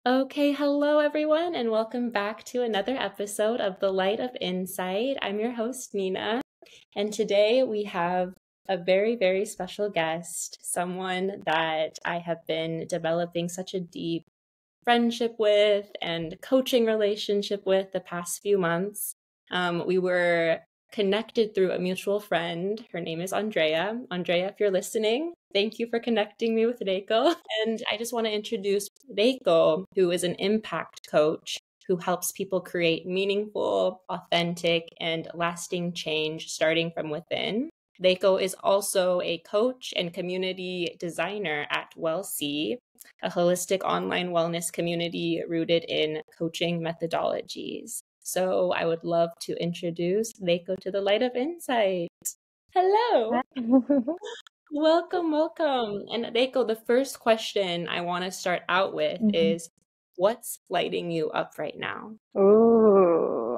Okay, hello everyone, and welcome back to another episode of The Light of Insight. I'm your host, Nina, and today we have a very, very special guest, someone that I have been developing such a deep friendship with and coaching relationship with the past few months. We were connected through a mutual friend. Her name is Andrea. Andrea, if you're listening, thank you for connecting me with Reiko. And I just want to introduce Reiko, who is an impact coach who helps people create meaningful, authentic, and lasting change starting from within. Reiko is also a coach and community designer at WellC, a holistic online wellness community rooted in coaching methodologies. So I would love to introduce Reiko to the Light of Insight. Hello. Welcome, welcome. And Reiko, the first question I want to start out with is, what's lighting you up right now? Ooh,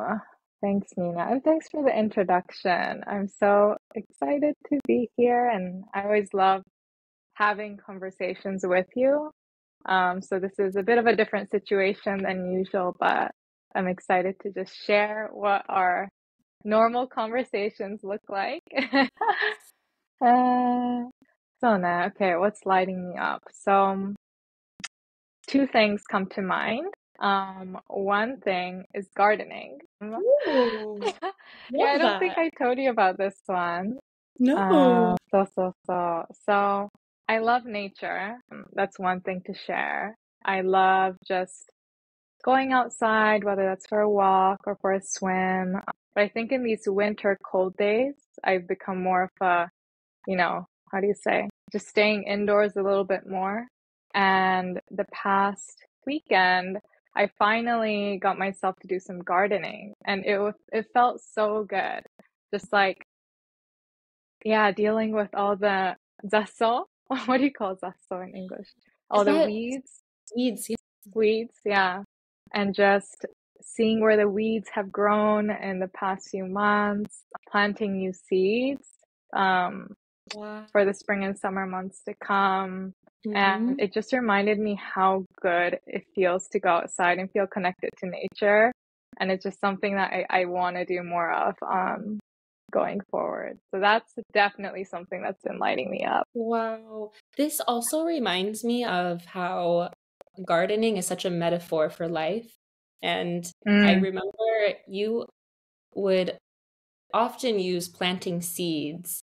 thanks, Nina. And thanks for the introduction. I'm so excited to be here, and I always love having conversations with you. So this is a bit of a different situation than usual, but I'm excited to just share what our normal conversations look like. Okay, what's lighting me up? So two things come to mind. One thing is gardening. Ooh, Yeah, I love don't think that. I told you about this one. No. So I love nature. That's one thing to share. I love just going outside, whether that's for a walk or for a swim. But I think in these winter cold days, I've become more of a, how do you say, just staying indoors a little bit more. And the past weekend, I finally got myself to do some gardening, and it felt so good. Just like, yeah, dealing with all the zaso. What do you call zaso in English? All Is the that weeds, weeds? yeah. And just seeing where the weeds have grown in the past few months, planting new seeds Wow. for the spring and summer months to come. And it just reminded me how good it feels to go outside and feel connected to nature. And it's just something that I want to do more of going forward. So that's definitely something that's been lighting me up. Wow. This also reminds me of how gardening is such a metaphor for life. And I remember you would often use planting seeds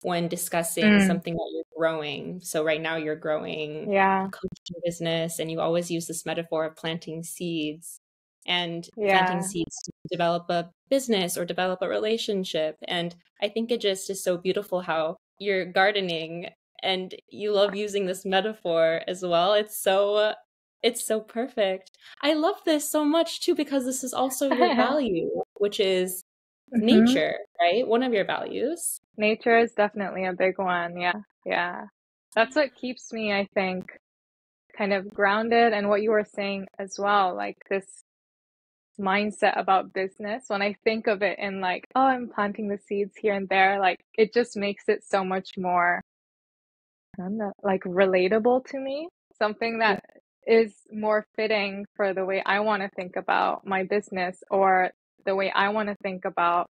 when discussing something that you're growing. So right now you're growing Yeah, a coaching business, and you always use this metaphor of planting seeds and planting yeah. seeds to develop a business or develop a relationship. And I think it just is so beautiful how you're gardening and you love using this metaphor as well. It's so perfect. I love this so much too, because this is also your value, which is nature, right? One of your values. Nature is definitely a big one. Yeah, yeah. That's what keeps me, I think, kind of grounded. And what you were saying as well, like this mindset about business, when I think of it in like, oh, I'm planting the seeds here and there, like it just makes it so much more, I don't know, like relatable to me. Something that is more fitting for the way I want to think about my business, or the way I want to think about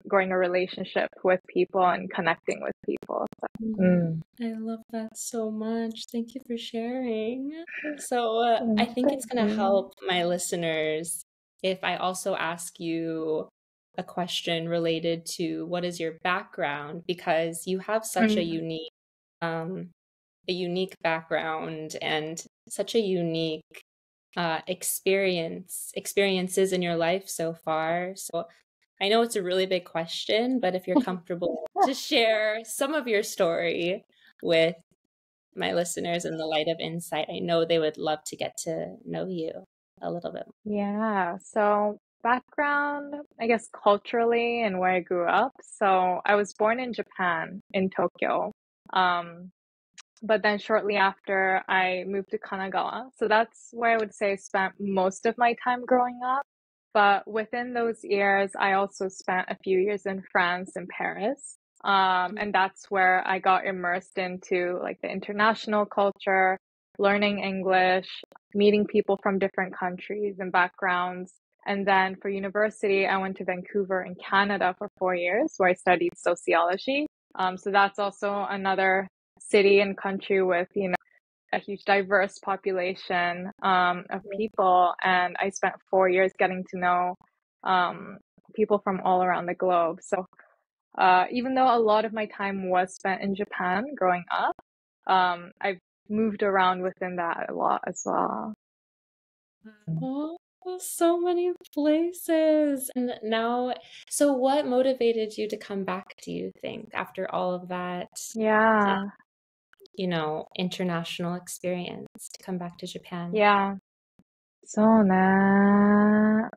growing a relationship with people and connecting with people. So, I love that so much. Thank you for sharing. So, I think it's thank going to you. help my listeners if I also ask you a question related to what is your background, because you have such a unique background and such a unique experiences in your life so far. So I know it's a really big question, but if you're comfortable to share some of your story with my listeners in the light of insight, I know they would love to get to know you a little bit. Yeah, so background, I guess culturally and where I grew up. So I was born in Japan, in Tokyo. Um, but then shortly after, I moved to Kanagawa. So that's where I would say I spent most of my time growing up. But within those years, I also spent a few years in France, in Paris. And that's where I got immersed into like the international culture, learning English, meeting people from different countries and backgrounds. And then for university, I went to Vancouver in Canada for 4 years, where I studied sociology. So that's also another city and country with, a huge diverse population of people. And I spent 4 years getting to know people from all around the globe. So even though a lot of my time was spent in Japan growing up, I've moved around within that a lot as well. Oh, so many places. And now, so what motivated you to come back, do you think, after all of that, Yeah, international experience to come back to Japan? yeah. そうね。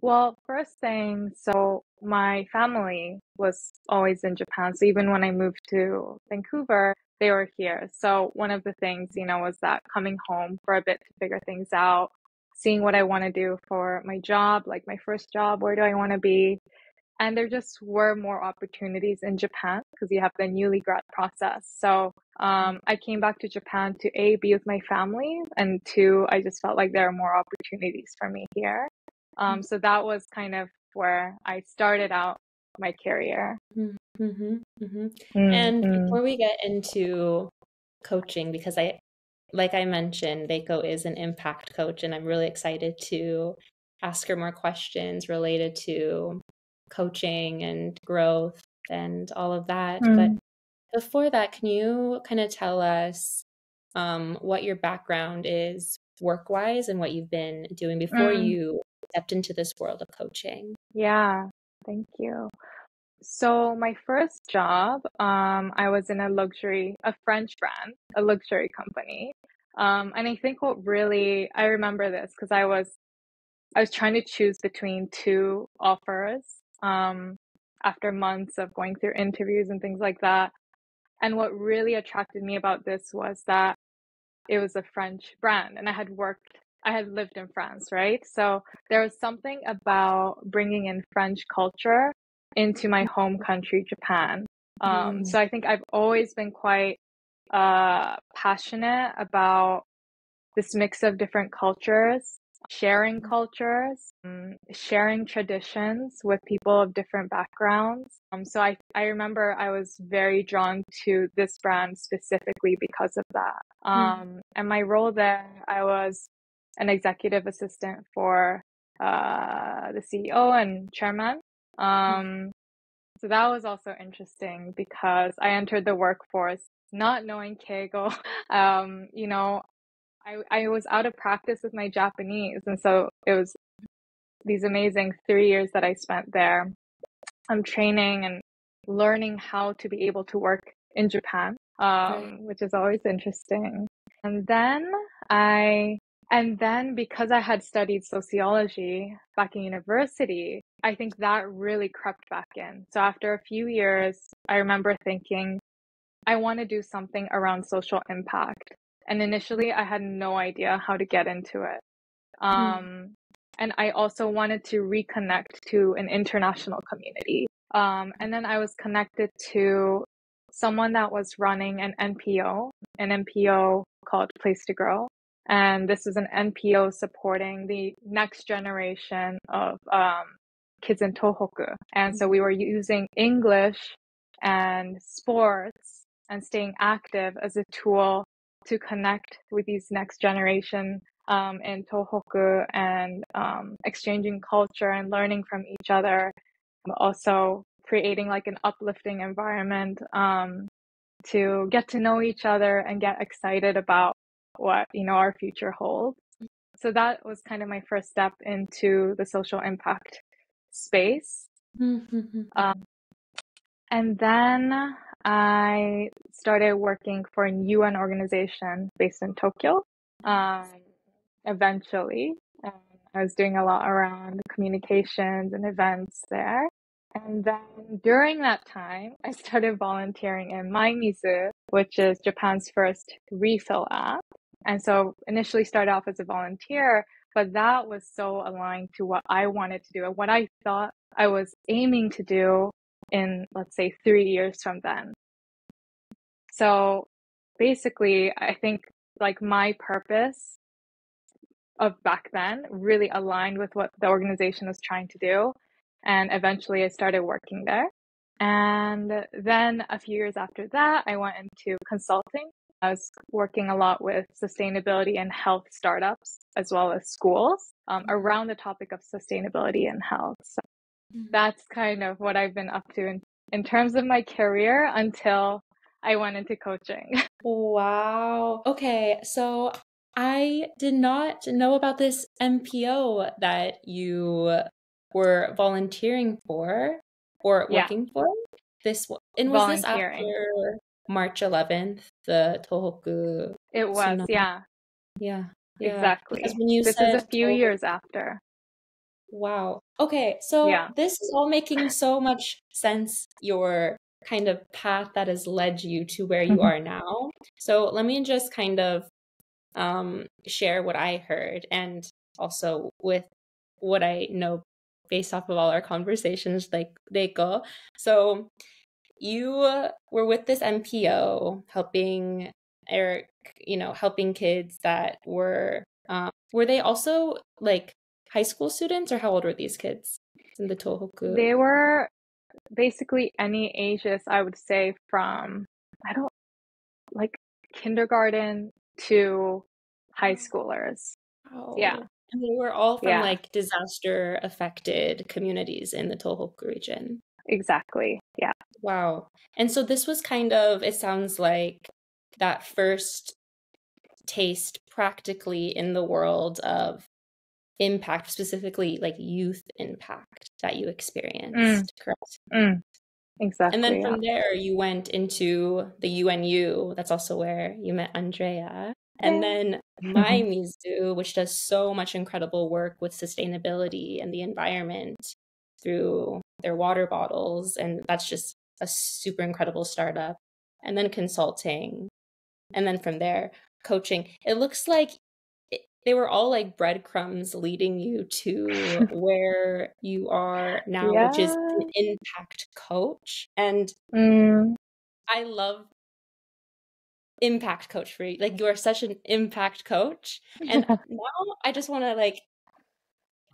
Well, first thing, so my family was always in Japan. So even when I moved to Vancouver, they were here. So one of the things, was that coming home for a bit to figure things out, seeing what I want to do for my job, like my first job, where do I want to be? And there just were more opportunities in Japan because you have the newly grad process. So I came back to Japan to A, be with my family, and two, I just felt like there are more opportunities for me here. So that was kind of where I started out my career. Mm-hmm, mm-hmm. Mm, And mm, before we get into coaching, because like I mentioned, Reiko is an impact coach, and I'm really excited to ask her more questions related to coaching and growth and all of that. But mm, before that, can you kind of tell us what your background is work-wise and what you've been doing before mm. you stepped into this world of coaching? Yeah, thank you. So my first job, I was in a French brand, a luxury company. And I think I remember this because I was trying to choose between two offers, after months of going through interviews and things like that. And what really attracted me about this was that it was a French brand and I had lived in France, right? So there was something about bringing in French culture into my home country, Japan. Mm, So I think I've always been quite passionate about this mix of different cultures, sharing traditions with people of different backgrounds. So I remember I was very drawn to this brand specifically because of that. And my role there, I was an executive assistant for the CEO and chairman. So that was also interesting because I entered the workforce not knowing Keigo. I was out of practice with my Japanese, and so it was these amazing 3 years that I spent there. I'm training and learning how to be able to work in Japan, right. which is always interesting. And then because I had studied sociology back in university, I think that really crept back in. So after a few years, I remember thinking, I want to do something around social impact. And initially, I had no idea how to get into it. And I also wanted to reconnect to an international community. And then I was connected to someone that was running an NPO called Place to Grow. And this is an NPO supporting the next generation of kids in Tohoku. And so we were using English and sports and staying active as a tool to connect with these next generation in Tohoku and exchanging culture and learning from each other. Also creating like an uplifting environment to get to know each other and get excited about what our future holds. So that was kind of my first step into the social impact space. And then I started working for a UN organization based in Tokyo. Um, Eventually, I was doing a lot around communications and events there. And then during that time, I started volunteering in MyMizu, which is Japan's first refill app. And so initially started off as a volunteer, but that was so aligned to what I wanted to do and what I thought I was aiming to do in, let's say, 3 years from then. So basically, I think like my purpose of back then really aligned with what the organization was trying to do. And eventually I started working there. And then a few years after that, I went into consulting. I was working a lot with sustainability and health startups, as well as schools, around the topic of sustainability and health. So that's kind of what I've been up to in terms of my career until I went into coaching. Wow. Okay, so I did not know about this MPO that you were volunteering for or Yeah, working for. And was this volunteering. after March 11th, the Tohoku It was, tsunami? yeah, Yeah, yeah. Because exactly. when you This is a said few years after. wow. Okay, so Yeah. this is all making so much sense, your kind of path that has led you to where you are now. So let me just kind of share what I heard and also with what I know based off of all our conversations, like Reiko. So you were with this MPO helping Eric, helping kids that were they also like high school students, or how old were these kids in the Tohoku? They were basically any ages, I would say, from, I don't like kindergarten to high schoolers. Yeah, Wow. And they were all from yeah, like disaster affected communities in the Tohoku region. exactly. Yeah. Wow. And so this was kind of, it sounds like that first taste practically in the world of impact, specifically like youth impact that you Mm, experienced, correct? mm, And then exactly. Yeah. from there, you went into the UNU. That's also where you met Andrea. And Yeah. then my Mizu, which does so much incredible work with sustainability and the environment through their water bottles. And that's just a super incredible startup. And then consulting. And then from there, coaching. It looks like they were all like breadcrumbs leading you to where you are now, which is Yeah. an impact coach. And Mm. I love impact coach for you. Like you are such an impact coach. And now I just want to like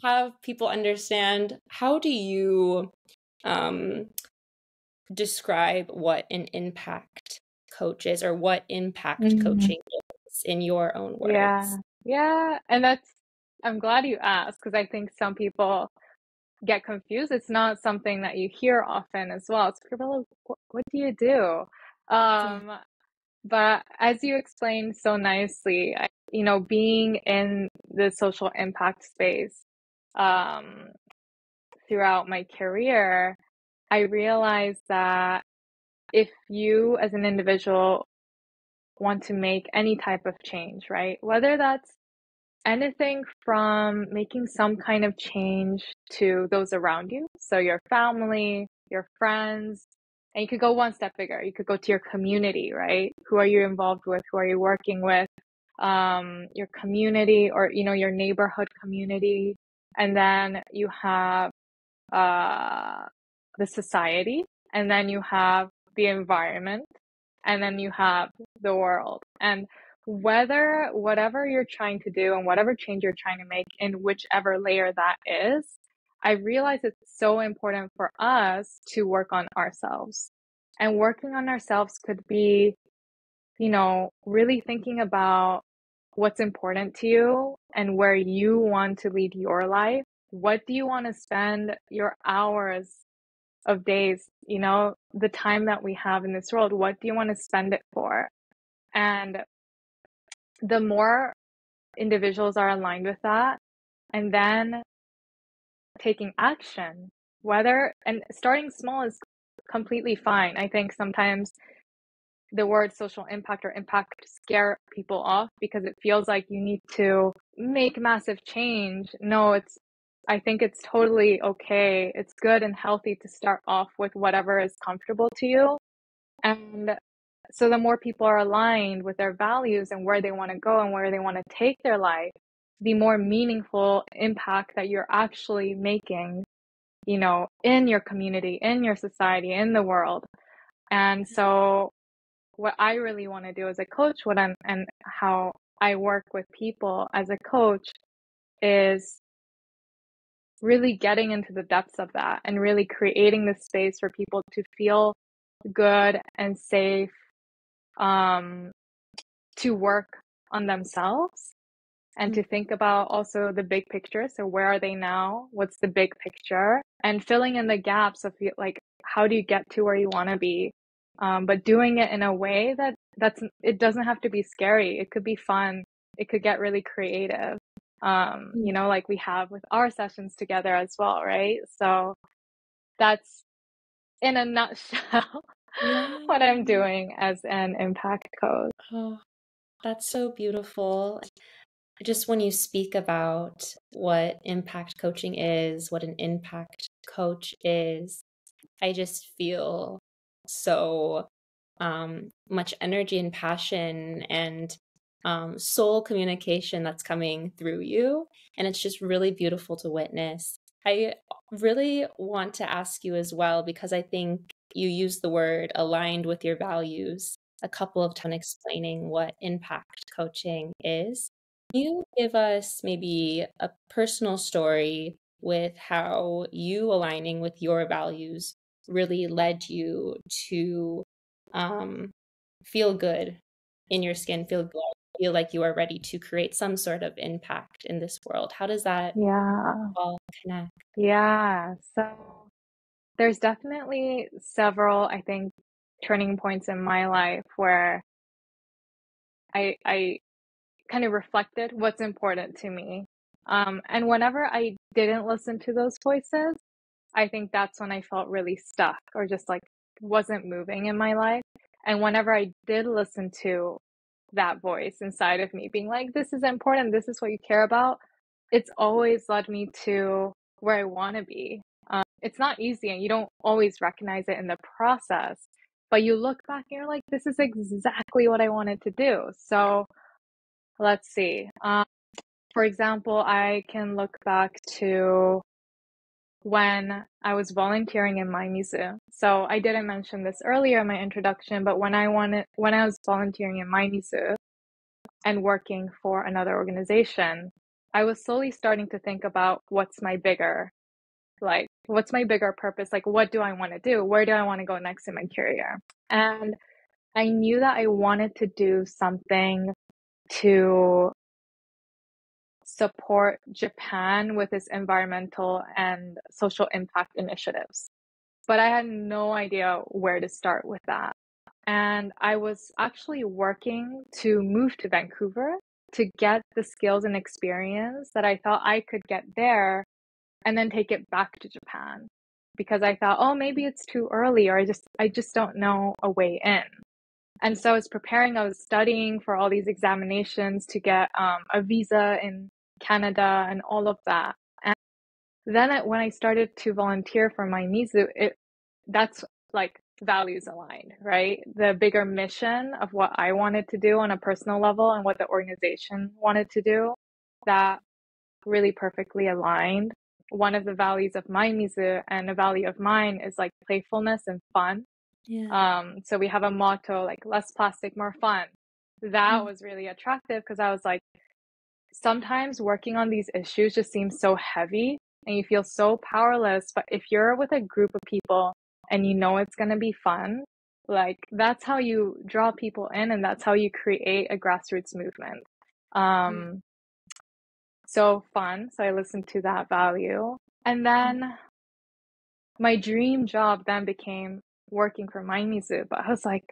have people understand, how do you um describe what an impact coach is, or what impact Mm. coaching is in your own Yeah. words? Yeah. And I'm glad you asked, because I think some people get confused. It's not something that you hear often as well. It's people are like, what do you do? Yeah. Um, but as you explained so nicely, being in the social impact space, um, throughout my career, I realized that if you as an individual want to make any type of change, right? Whether that's anything from making some kind of change to those around you, so your family, your friends, and you could go one step bigger. You could go to your community, right? Who are you involved with? Who are you working with? Your community, or your neighborhood community, and then you have uh, the society, and then you have the environment, and then you have the world. And whatever you're trying to do and whatever change you're trying to make in whichever layer that is, I realize it's so important for us to work on ourselves. And working on ourselves could be, really thinking about what's important to you and where you want to lead your life. What do you want to spend your hours of days, the time that we have in this world? What do you want to spend it for? And the more individuals are aligned with that, and then taking action, and starting small is completely fine. I think sometimes the word social impact or impact scare people off because it feels like you need to make massive change. No, I think it's totally okay. It's good and healthy to start off with whatever is comfortable to you. And so the more people are aligned with their values and where they want to go and where they want to take their life, the more meaningful impact that you're actually making, in your community, in your society, in the world. And so what I really want to do as a coach, and how I work with people as a coach is really getting into the depths of that and really creating the space for people to feel good and safe, to work on themselves and to think about also the big picture. So where are they now? What's the big picture? And filling in the gaps of like, how do you get to where you want to be? But doing it in a way it doesn't have to be scary. It could be fun. It could get really creative. Like we have with our sessions together as well, right? So that's in a nutshell what I'm doing as an impact coach. Oh, that's so beautiful. Just when you speak about what impact coaching is, what an impact coach is, I just feel so much energy and passion and soul communication that's coming through you. And it's just really beautiful to witness. I really want to ask you as well, because I think you use the word aligned with your values a couple of times explaining what impact coaching is. Can you give us maybe a personal story with how you aligning with your values really led you to feel good in your skin, feel good, feel like you are ready to create some sort of impact in this world? How does that Yeah. all connect? Yeah. So there's definitely several, I think, turning points in my life where I kind of reflected what's important to me. And whenever I didn't listen to those voices, I think that's when I felt really stuck or just like wasn't moving in my life. And whenever I did listen to that voice inside of me being like, this is important, this is what you care about, it's always led me to where I want to be. It's not easy and you don't always recognize it in the process, but you look back and you're like, this is exactly what I wanted to do. So let's see. For example, I can look back to when I was volunteering in my museum. So I didn't mention this earlier in my introduction, but when I was volunteering in my museum and working for another organization, I was slowly starting to think about what's my bigger purpose? Like, what do I want to do? Where do I want to go next in my career? And I knew that I wanted to do something to support Japan with its environmental and social impact initiatives. But I had no idea where to start with that. And I was actually working to move to Vancouver to get the skills and experience that I thought I could get there and then take it back to Japan because I thought, oh, maybe it's too early or I just don't know a way in. And so I was preparing, I was studying for all these examinations to get a visa in Canada and all of that. And then when I started to volunteer for my Mizu, that's like values aligned, right? The bigger mission of what I wanted to do on a personal level and what the organization wanted to do, that really perfectly aligned. One of the values of my Mizu and a value of mine is like playfulness and fun. Yeah. So we have a motto like less plastic, more fun. That was really attractive because I was like, sometimes working on these issues just seems so heavy and you feel so powerless. But if you're with a group of people and you know it's going to be fun, like that's how you draw people in and that's how you create a grassroots movement. So fun. So I listened to that value. And then my dream job then became working for Minezu. But I was like,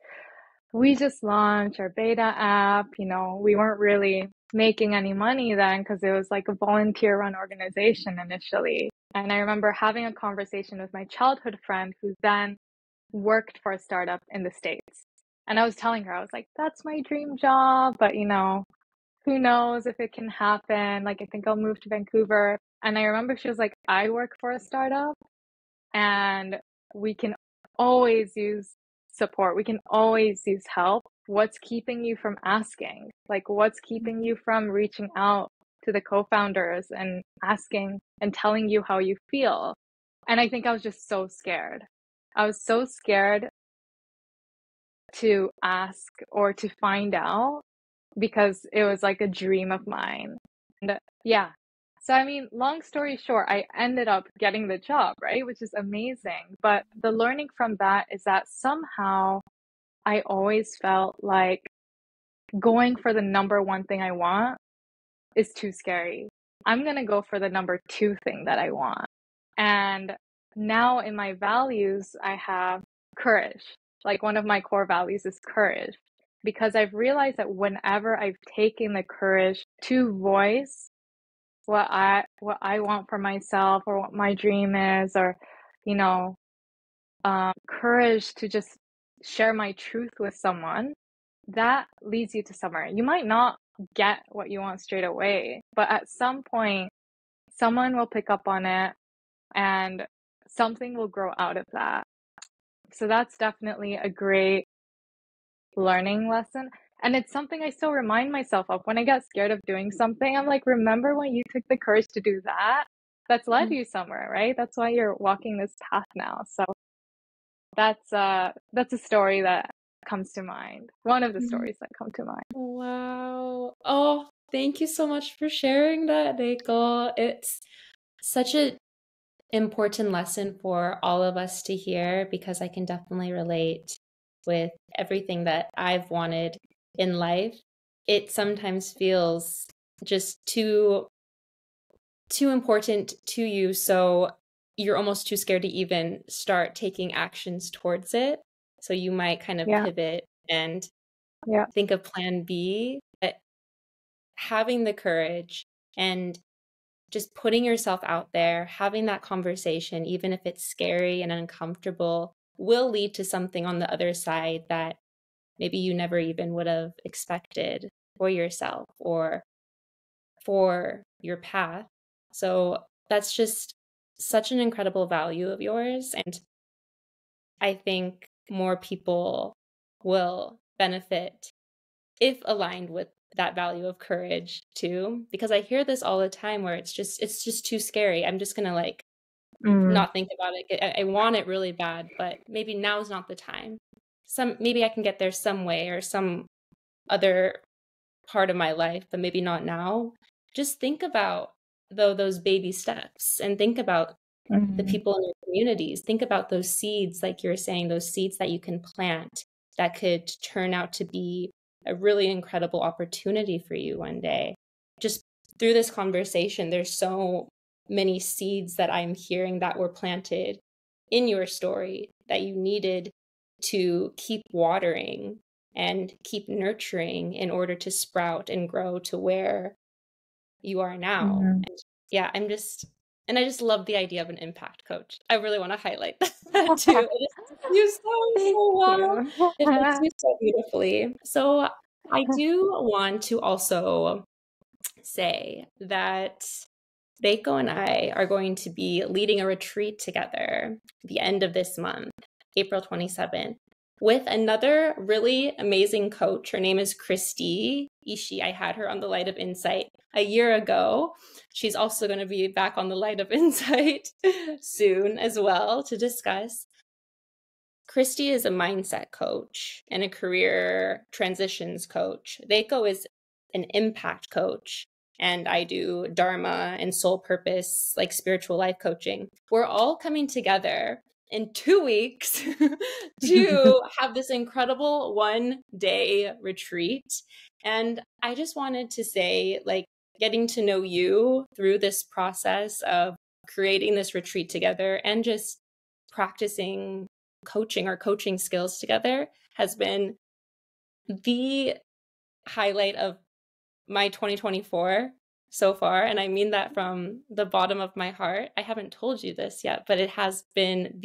we just launched our beta app. We weren't really making any money then because it was like a volunteer run organization initially. And I remember having a conversation with my childhood friend who then worked for a startup in the States. And I was telling her, I was like, that's my dream job, but who knows if it can happen? Like, I think I'll move to Vancouver. And I remember she was like, I work for a startup and we can always use support. We can always use help. What's keeping you from asking? Like, what's keeping you from reaching out to the co-founders and asking and telling you how you feel? And I think I was just so scared. I was so scared to ask or to find out because it was like a dream of mine. And yeah, So, I mean, long story short, I ended up getting the job, right? Which is amazing. But the learning from that is that somehow I always felt like going for the number one thing I want is too scary. I'm going to go for the number two thing that I want. And now in my values, I have courage. Like one of my core values is courage because I've realized that whenever I've taken the courage to voice what I want for myself or what my dream is, or, you know, courage to just share my truth with someone, that leads you to somewhere. You might not get what you want straight away, but at some point, someone will pick up on it and something will grow out of that. So that's definitely a great learning lesson. And it's something I still remind myself of when I get scared of doing something. I'm like, remember when you took the courage to do that? That's led you somewhere, right? That's why you're walking this path now. So that's a story that comes to mind. One of the stories that come to mind. Wow. Oh, thank you so much for sharing that, Reiko. It's such an important lesson for all of us to hear because I can definitely relate with everything that I've wanted in life. It sometimes feels just too important to you, so you're almost too scared to even start taking actions towards it. So you might kind of Yeah, pivot and yeah. think of plan B. But having the courage and just putting yourself out there, having that conversation, even if it's scary and uncomfortable, will lead to something on the other side that maybe you never even would have expected for yourself or for your path. So that's just such an incredible value of yours. And I think more people will benefit if aligned with that value of courage too, because I hear this all the time where it's just too scary. I'm just gonna like Mm, not think about it. I want it really bad, but maybe now's not the time. Maybe I can get there some way or some other part of my life, but maybe not now. Just think about though those baby steps and think about the mm, people in your communities. Think about those seeds, like you're saying, those seeds that you can plant that could turn out to be a really incredible opportunity for you one day. Just through this conversation, there's so many seeds that I'm hearing that were planted in your story that you needed to keep watering and keep nurturing in order to sprout and grow to where you are now. mm. And yeah, and I just love the idea of an impact coach. I really want to highlight that too. It just fits you Thank so well. you. It fits you so beautifully. So I do want to also say that Reiko and I are going to be leading a retreat together at the end of this month, April 27th, with another really amazing coach. Her name is Kristy Ishii. I had her on the Light of Insight a year ago. She's also going to be back on the Light of Insight soon as well to discuss. Kristy is a mindset coach and a career transitions coach. Reiko is an impact coach, and I do Dharma and soul purpose, like spiritual life coaching. We're all coming together in 2 weeks to have this incredible 1-day retreat. And I just wanted to say, like, getting to know you through this process of creating this retreat together and just practicing coaching our coaching skills together has been the highlight of my 2024 so far. And I mean that from the bottom of my heart. I haven't told you this yet, but it has been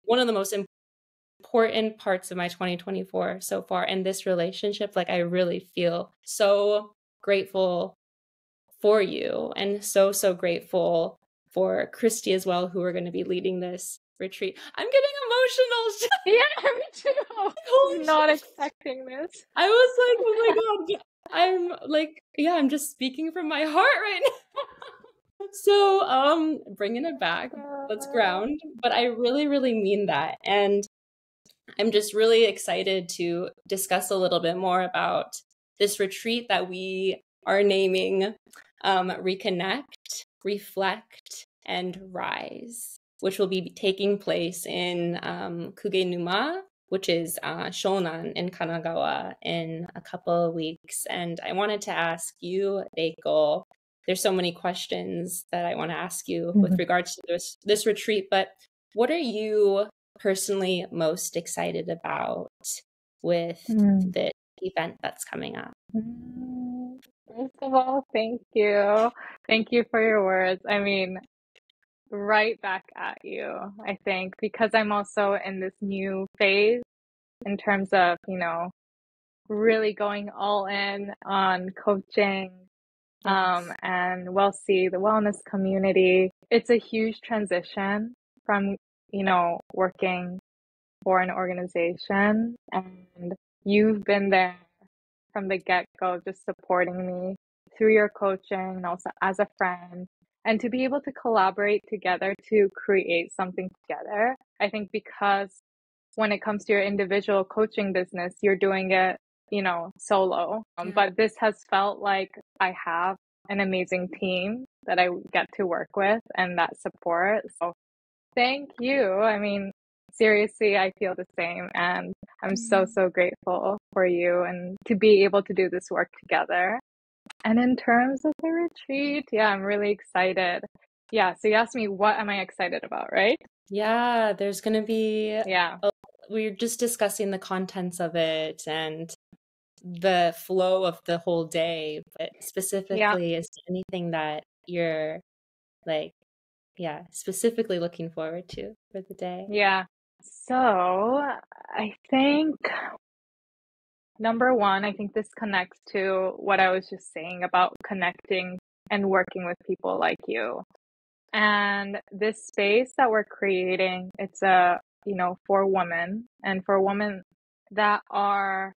one of the most important parts of my 2024 so far. And this relationship, like I really feel so grateful for you and so grateful for Kristy as well, who are going to be leading this retreat. I'm getting emotional. Yeah, me too. Holy Not shit. expecting this. I was like, oh my God. I'm like, yeah, I'm just speaking from my heart right now. So, bringing it back, let's ground. But I really mean that. And I'm just really excited to discuss a little bit more about this retreat that we are naming Reconnect. Reflect, and Rise, which will be taking place in Kugenuma, which is Shonan in Kanagawa, in a couple of weeks. And I wanted to ask you, Reiko, there's so many questions that I want to ask you with regards to this retreat, but what are you personally most excited about with the event that's coming up? First of all, thank you. Thank you for your words. I mean, right back at you, I think, because I'm also in this new phase in terms of, really going all in on coaching, and WellC, the wellness community. It's a huge transition from, working for an organization, and you've been there from the get-go, just supporting me through your coaching and also as a friend. And to be able to collaborate together to create something together, I think because when it comes to your individual coaching business, you're doing it, solo. But this has felt like I have an amazing team that I get to work with and that support. So thank you. I mean, seriously, I feel the same, and I'm so grateful for you and to be able to do this work together. And in terms of the retreat, I'm really excited. Yeah, so you asked me, what am I excited about, right? Yeah, there's going to be, we're just discussing the contents of it and the flow of the whole day, but specifically, is there anything that you're specifically looking forward to for the day? Yeah. So I think number one, I think this connects to what I was just saying about connecting and working with people like you. And this space that we're creating, it's for women, and for women that are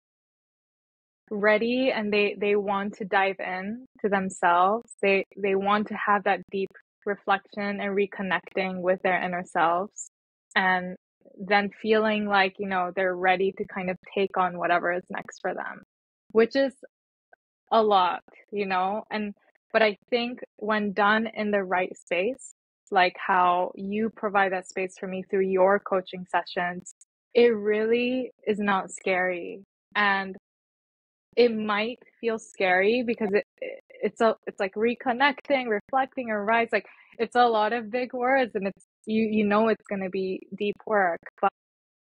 ready and they want to dive in to themselves. They want to have that deep reflection and reconnecting with their inner selves, and then feeling like, they're ready to kind of take on whatever is next for them, which is a lot, but I think when done in the right space, like how you provide that space for me through your coaching sessions, it really is not scary. And it might feel scary because it's like reconnecting, reflecting, or rise. Like, it's a lot of big words, and it's it's going to be deep work. But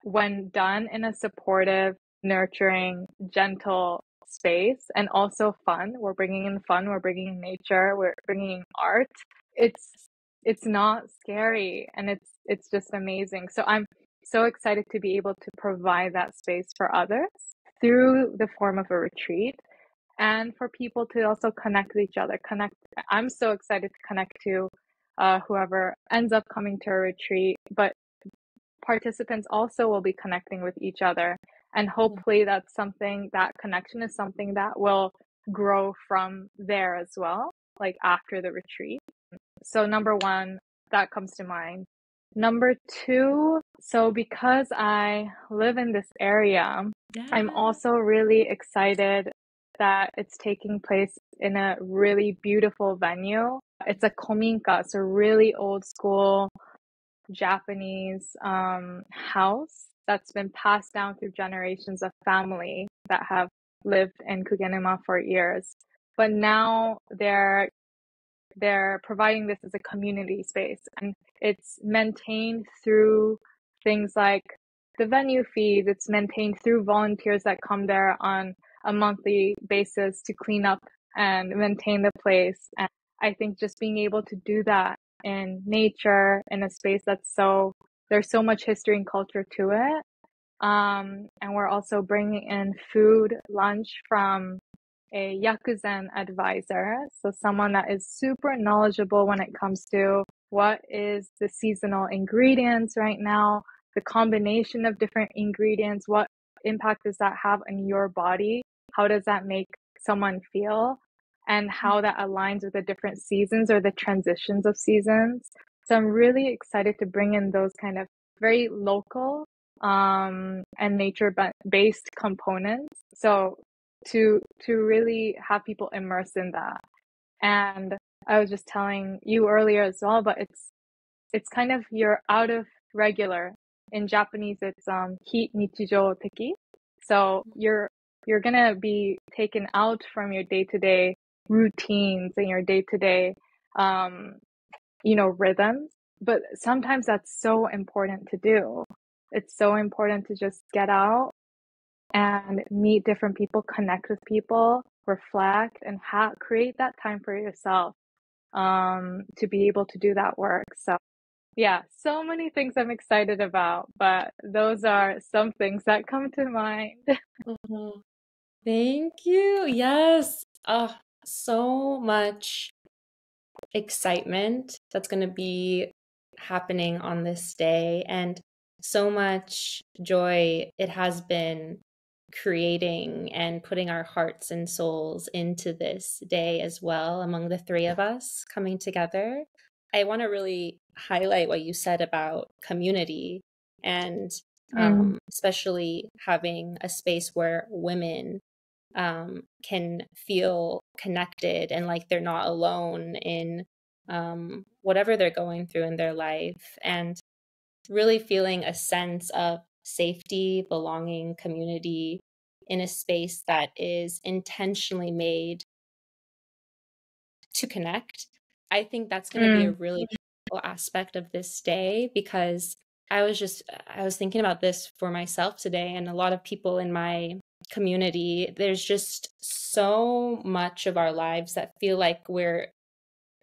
when done in a supportive, nurturing, gentle space, and also fun, we're bringing in fun, we're bringing in nature, we're bringing in art. It's not scary, and it's just amazing. So I'm so excited to be able to provide that space for others through the form of a retreat, and for people to also connect with each other. I'm so excited to connect to whoever ends up coming to a retreat, but participants also will be connecting with each other. And hopefully that connection is something that will grow from there as well, like after the retreat. So number one, that comes to mind. Number two, so because I live in this area, I'm also really excited that it's taking place in a really beautiful venue. It's a kominka, so really old school Japanese house that's been passed down through generations of family that have lived in Kugenuma for years. But now they're providing this as a community space, and it's maintained through things like the venue fees. It's maintained through volunteers that come there on a monthly basis to clean up and maintain the place. And I think just being able to do that in nature, in a space there's so much history and culture to it. And we're also bringing in food, lunch from a Yakuzen advisor. So someone that is super knowledgeable when it comes to what is the seasonal ingredients right now, the combination of different ingredients, what impact does that have on your body? How does that make someone feel? And how that aligns with the different seasons or the transitions of seasons. So I'm really excited to bring in those kind of very local and nature-based components. So to really have people immersed in that. And I was just telling you earlier as well, but it's kind of you're out of regular. In Japanese, it's hi nichijou teki. So you're gonna be taken out from your day-to-day routines and your day-to-day rhythms. But sometimes that's so important to do. It's so important to just get out and meet different people, connect with people, reflect, and create that time for yourself to be able to do that work. So yeah, so many things I'm excited about, but those are some things that come to mind. Oh, thank you. Yes. So much excitement that's going to be happening on this day, and so much joy it has been creating and putting our hearts and souls into this day as well, among the three of us coming together. I want to really highlight what you said about community, and especially having a space where women can feel connected and like they're not alone in whatever they're going through in their life, and really feeling a sense of safety, belonging, community in a space that is intentionally made to connect. I think that's going to be a really beautiful aspect of this day, because I was thinking about this for myself today, and a lot of people in my community. There's just so much of our lives that feel like we're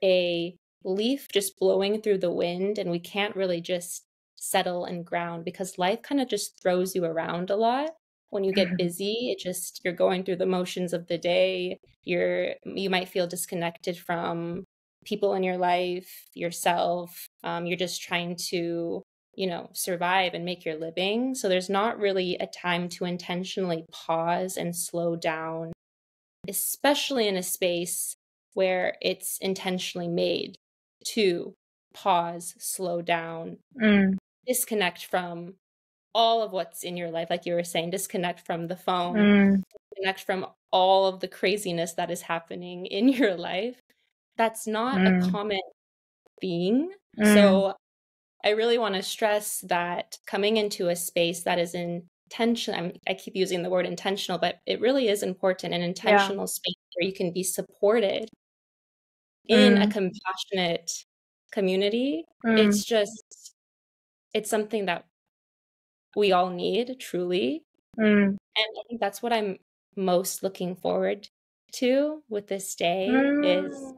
a leaf just blowing through the wind, and we can't really just settle and ground, because life kind of just throws you around a lot. When you get busy, you're going through the motions of the day. You might feel disconnected from people in your life, yourself. You're just trying to, survive and make your living. So there's not really a time to intentionally pause and slow down, especially in a space where it's intentionally made to pause, slow down, disconnect from all of what's in your life. Like you were saying, disconnect from the phone, disconnect from all of the craziness that is happening in your life. That's not a common thing. So I really want to stress that coming into a space that is intentional, I keep using the word intentional, but it really is important, an intentional space where you can be supported in a compassionate community. It's something that we all need, truly. And I think that's what I'm most looking forward to with this day, is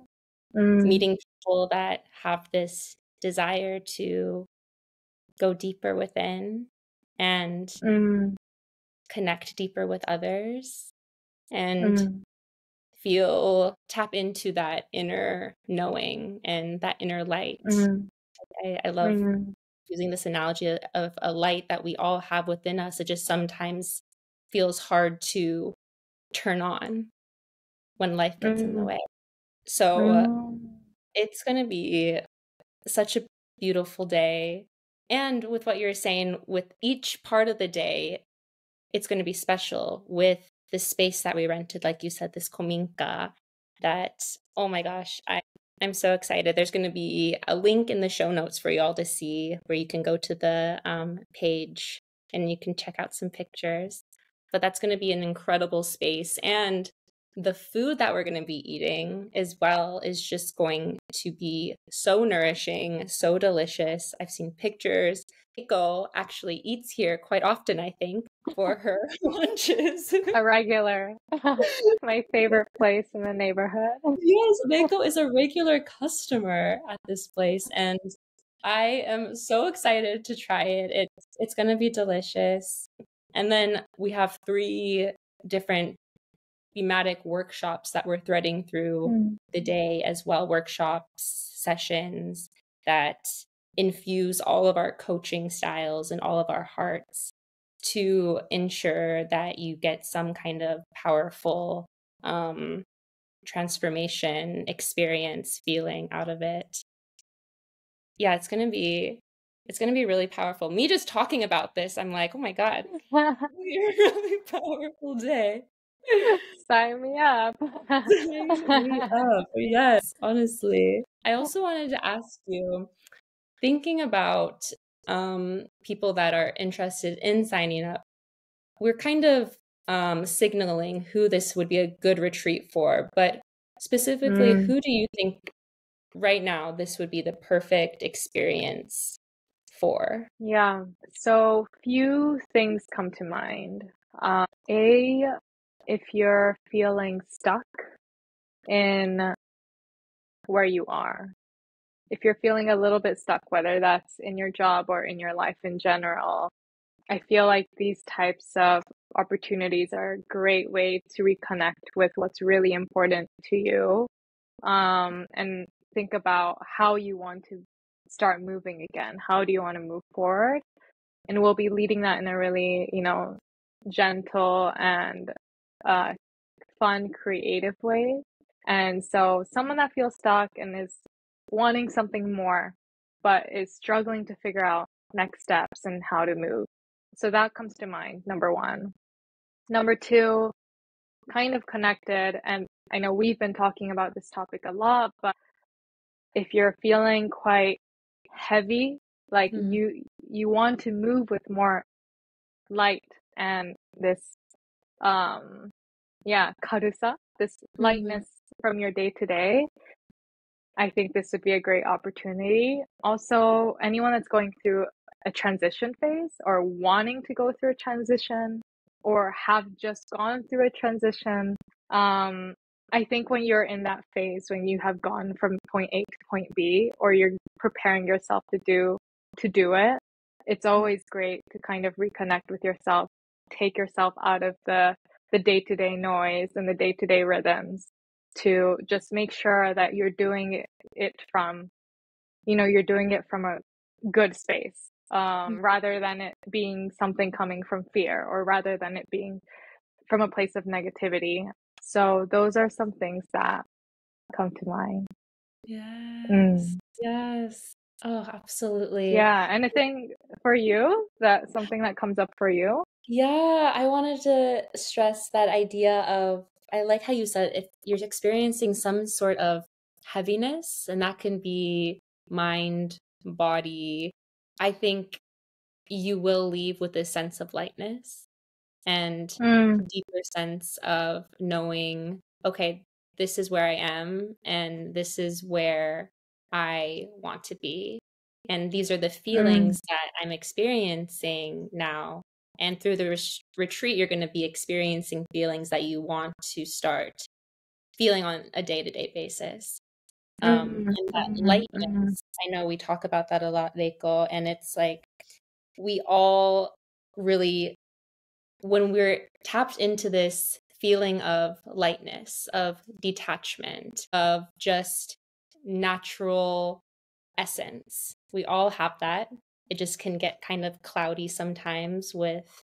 meeting people that have this desire to go deeper within and connect deeper with others, and tap into that inner knowing and that inner light. I love using this analogy of a light that we all have within us. It just sometimes feels hard to turn on when life gets in the way. So it's going to be such a beautiful day. And with what you're saying, with each part of the day, it's going to be special with the space that we rented, like you said, this kominka, that, oh my gosh, I'm so excited. There's going to be a link in the show notes for you all to see, where you can go to the page and you can check out some pictures. But that's going to be an incredible space. And the food that we're going to be eating as well is just going to be so nourishing, so delicious. I've seen pictures. Reiko actually eats here quite often, I think, for her lunches. A regular. My favorite place in the neighborhood. Yes, Reiko is a regular customer at this place, and I am so excited to try it. It's going to be delicious. And then we have 3 different thematic workshops that we're threading through the day as well, workshops, sessions that infuse all of our coaching styles and all of our hearts to ensure that you get some kind of powerful transformation experience feeling out of it. Yeah, it's going to be really powerful. Me just talking about this, I'm like, oh my God, it's a really powerful day. Sign me up. Sign me up. Yes, honestly. I also wanted to ask you, thinking about people that are interested in signing up, we're kind of signaling who this would be a good retreat for, but specifically, Mm, who do you think right now this would be the perfect experience for? yeah. So few things come to mind. A, if you're feeling stuck in where you are, if you're feeling a little bit stuck, whether that's in your job or in your life in general, I feel like these types of opportunities are a great way to reconnect with what's really important to you, and think about how you want to start moving again. How do you want to move forward? And we'll be leading that in a really, gentle and uh, fun, creative way. And so, someone that feels stuck and is wanting something more, but is struggling to figure out next steps and how to move. So, that comes to mind, number one. Number two, kind of connected, and I know we've been talking about this topic a lot, but if you're feeling quite heavy, like Mhm. you want to move with more light and this karusa, this Mhm. lightness from your day to day, I think this would be a great opportunity. Also, anyone that's going through a transition phase or wanting to go through a transition or have just gone through a transition, I think when you're in that phase, when you have gone from point A to point B, or you're preparing yourself to do it, it's always great to kind of reconnect with yourself, take yourself out of the day-to-day noise and the day-to-day rhythms to just make sure that you're doing it from, you're doing it from a good space, rather than it being something coming from fear or rather than it being from a place of negativity. So those are some things that come to mind. Yes. Mm. Yes. Oh, absolutely. Yeah. Anything for you, that something that comes up for you? Yeah, I wanted to stress that idea of, I like how you said if you're experiencing some sort of heaviness, and that can be mind, body, I think you will leave with a sense of lightness and Mm, deeper sense of knowing, okay, this is where I am and this is where I want to be. And these are the mm, feelings that I'm experiencing now. And through the retreat, you're going to be experiencing feelings that you want to start feeling on a day to day basis. mm, And that mm, mm, lightness, I know we talk about that a lot, Reiko, and it's like we all really, when we're tapped into this feeling of lightness, of detachment, of just natural essence, we all have that. It just can get kind of cloudy sometimes with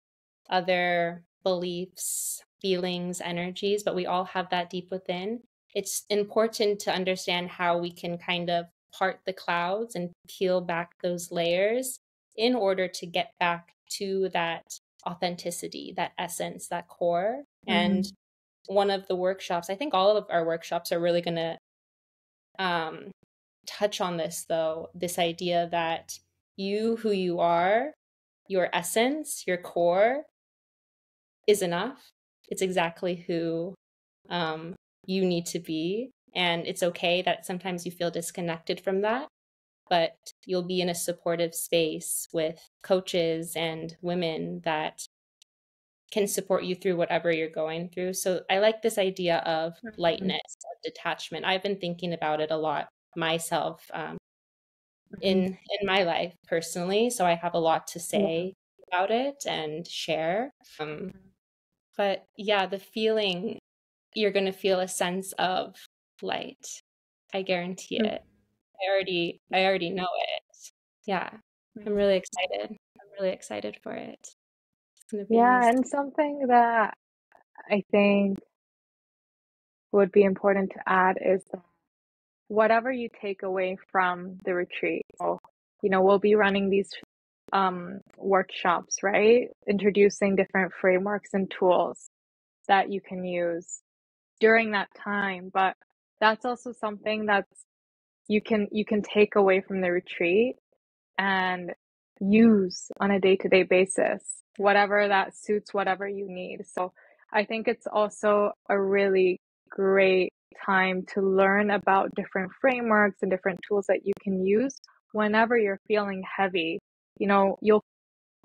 other beliefs, feelings, energies, but we all have that deep within. It's important to understand how we can kind of part the clouds and peel back those layers in order to get back to that authenticity, that essence, that core. And mm, one of the workshops, I think all of our workshops are really going to um, touch on this, though, this idea that you, who you are, your essence, your core, is enough. It's exactly who um, you need to be. And it's okay that sometimes you feel disconnected from that, but you'll be in a supportive space with coaches and women that can support you through whatever you're going through. So I like this idea of mm, lightness, of detachment. I've been thinking about it a lot myself, mm. in my life personally. So I have a lot to Yeah. say about it and share. Um, But yeah, the feeling, you're going to feel a sense of light. I guarantee Mm, it. I already know it. Yeah. I'm mm. really excited. I'm really excited for it. It's going to be Yeah, amazing. and something that I think would be important to add is that whatever you take away from the retreat. So, we'll be running these workshops, right? Introducing different frameworks and tools. that you can use during that time. But that's also something that's you can take away from the retreat and use on a day-to-day basis, whatever that suits whatever you need. So I think it's also a really great time to learn about different frameworks and different tools that you can use whenever you're feeling heavy. You'll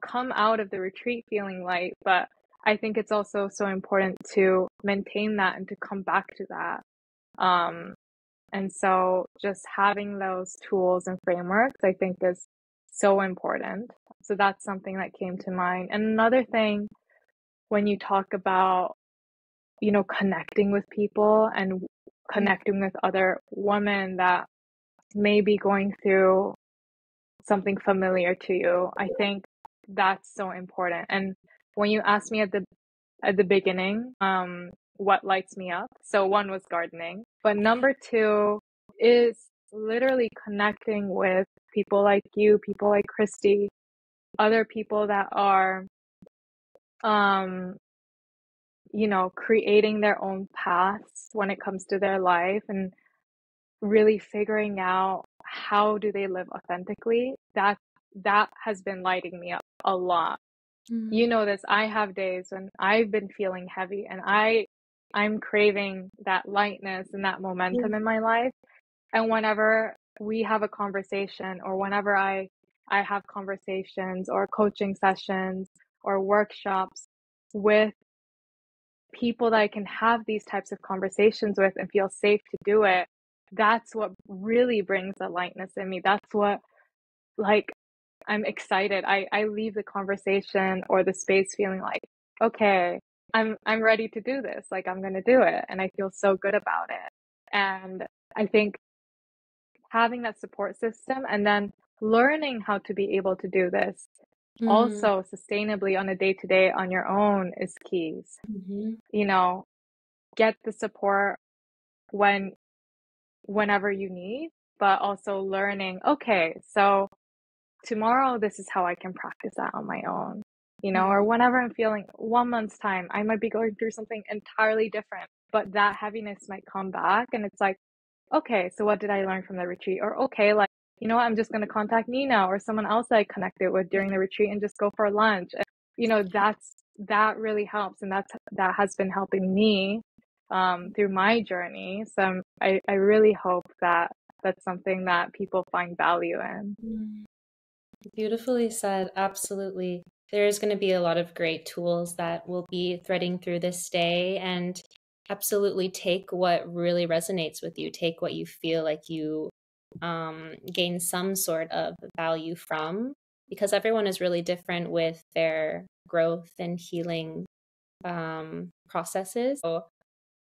come out of the retreat feeling light, but I think it's also so important to maintain that and to come back to that. And so just having those tools and frameworks, I think, is so important. So that's something that came to mind. And another thing, when you talk about, connecting with people and connecting with other women that may be going through something familiar to you, I think that's so important. And when you asked me at the beginning, what lights me up, so one was gardening, but number two is literally connecting with people like you, people like Kristy, other people that are, creating their own paths when it comes to their life and really figuring out how do they live authentically. That has been lighting me up a lot. You know this, I have days when I've been feeling heavy and I'm craving that lightness and that momentum in my life. And whenever we have a conversation, or whenever I have conversations or coaching sessions or workshops with people that I can have these types of conversations with and feel safe to do it, that's what really brings the lightness in me. That's what, like, I'm excited. I leave the conversation or the space feeling like, okay, I'm ready to do this. Like, I'm going to do it. And I feel so good about it. And I think having that support system and then learning how to be able to do this also sustainably on a day-to-day on your own is keys. Get the support whenever you need, but also learning, okay, so tomorrow this is how I can practice that on my own, or whenever I'm feeling 1 month's time, I might be going through something entirely different, but that heaviness might come back and it's like, okay, so what did I learn from the retreat? Or okay, like, you know what, I'm just going to contact Nina or someone else I connected with during the retreat and just go for lunch. And, that really helps. And that has been helping me through my journey. So I really hope that that's something that people find value in. Beautifully said. Absolutely. There's going to be a lot of great tools that will be threading through this day, and absolutely take what really resonates with you. Take what you feel like you gain some sort of value from, because everyone is really different with their growth and healing processes. So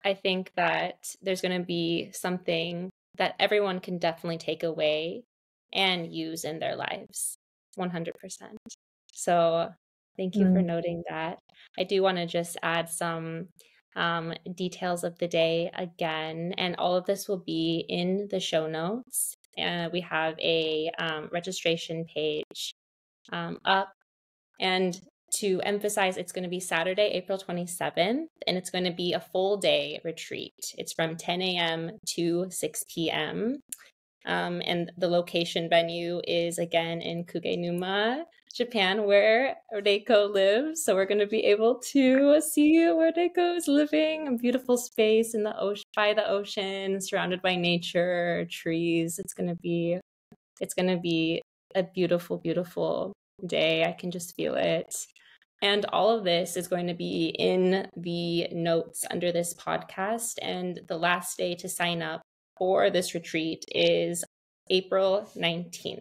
I think that there's going to be something that everyone can definitely take away and use in their lives, 100%. So thank you for noting that. I do want to just add some details of the day again, and all of this will be in the show notes. We have a registration page up, and to emphasize, it's going to be Saturday, April 27th, and it's going to be a full day retreat. It's from 10 a.m. to 6 p.m. And the location venue is again in Kugenuma, Japan, where Reiko lives. So we're going to be able to see where Reiko is living, a beautiful space in the ocean, by the ocean, surrounded by nature, trees. It's going to be a beautiful, beautiful day. I can just feel it. And all of this is going to be in the notes under this podcast. And the last day to sign up for this retreat is April 19th.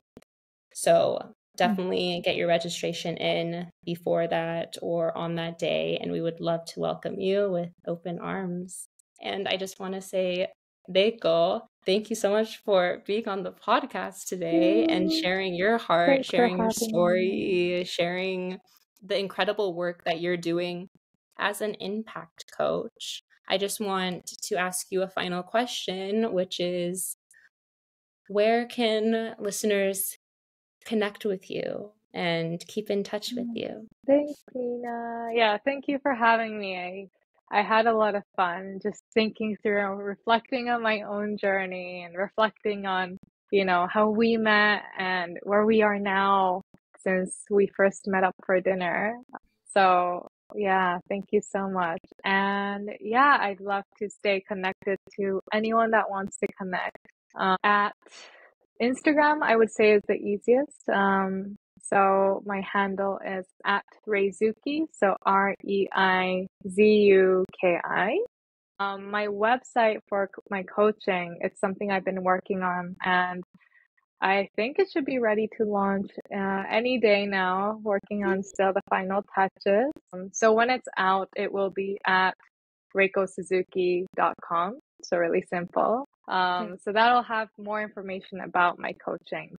So definitely get your registration in before that or on that day. And we would love to welcome you with open arms. And I just want to say, Reiko, thank you so much for being on the podcast today and sharing your heart, Thanks sharing your for having me. story, sharing the incredible work that you're doing as an impact coach. I just want to ask you a final question, which is, where can listeners connect with you and keep in touch with you? Thanks, Nina. Yeah, thank you for having me. I had a lot of fun just thinking through, reflecting on my own journey and reflecting on, how we met and where we are now since we first met up for dinner. So, yeah, thank you so much. And yeah, I'd love to stay connected to anyone that wants to connect. At Instagram, I would say is the easiest. So my handle is at Reizuki, so Reizuki. My website for my coaching, it's something I've been working on, and I think it should be ready to launch any day now, working on still the final touches. So when it's out, it will be at reikosuzuki.com. So really simple. So that'll have more information about my coaching.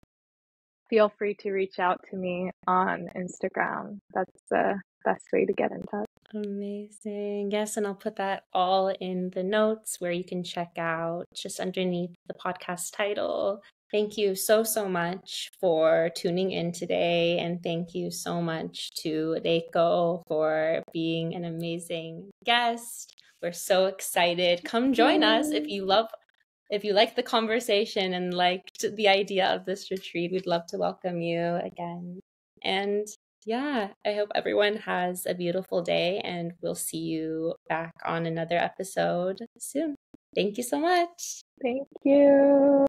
Feel free to reach out to me on Instagram. That's the best way to get in touch. Amazing. Yes, and I'll put that all in the notes where you can check out just underneath the podcast title. Thank you so much for tuning in today. And thank you so much to Reiko for being an amazing guest. We're so excited. Come join us if you like the conversation and liked the idea of this retreat. We'd love to welcome you again. And yeah, I hope everyone has a beautiful day, and we'll see you back on another episode soon. Thank you so much. Thank you.